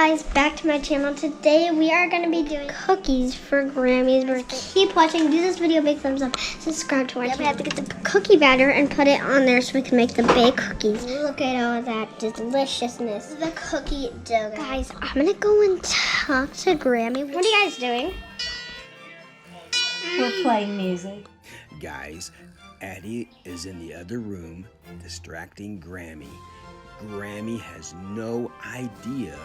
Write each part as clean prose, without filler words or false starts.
guys, back to my channel. Today we are going to be doing cookies for Grammys. We're keep watching, do this video, big thumbs up, subscribe to our channel. We have to get the cookie batter and put it on there so we can make the baked cookies. Look at all that deliciousness. The cookie dough. Guys, I'm going to go and talk to Grammy. What are you guys doing? We're playing music. Guys, Addie is in the other room distracting Grammy. Grammy has no idea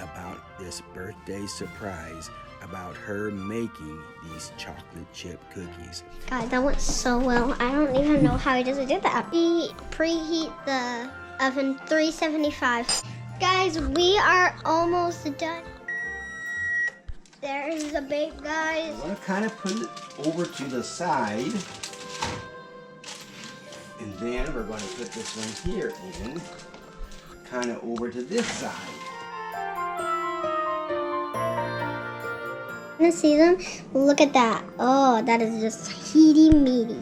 about this birthday surprise about her making these chocolate chip cookies. God, that went so well. I don't even know how he doesn't do that. We preheat the oven 375. Guys, we are almost done. There's the bake, guys. I want to kind of put it over to the side. And then we're going to put this one here in, kind of over to this side. Want to see them? Look at that. Oh, that is just heaty meaty.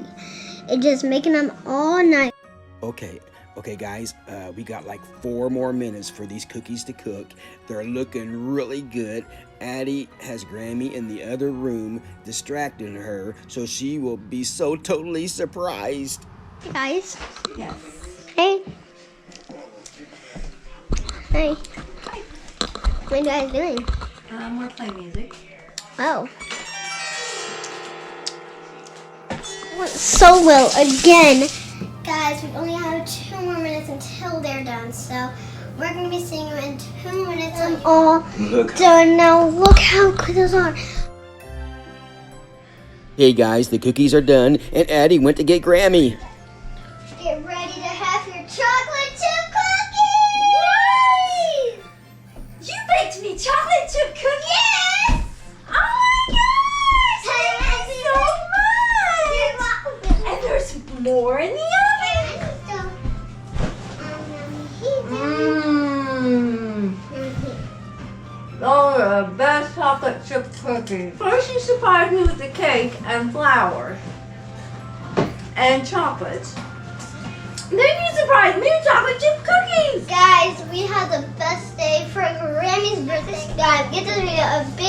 It's just making them all nice. Okay guys, we got like 4 more minutes for these cookies to cook. They're looking really good. Addie has Grammy in the other room distracting her, so she will be so totally surprised. Hey guys. Yes. Hey. Hey. What are you guys doing? We're playing music. Oh. Went so well again. Guys, we only have 2 more minutes until they're done, so we're going to be seeing them in 2 minutes. I'm all done now. Look how good those are. Hey guys, the cookies are done, and Addie went to get Grammy. Get ready to have your chocolate chip cookies! You baked me chocolate chip cookies? Yes! Oh my gosh! Thank you so much! And there's more in the oven? Those are the best chocolate chip cookies. First you surprised me with the cake and flour and chocolates. Then you surprised me with chocolate chip cookies. Guys, we had the best day for Grammy's birthday. Guys, give this video a big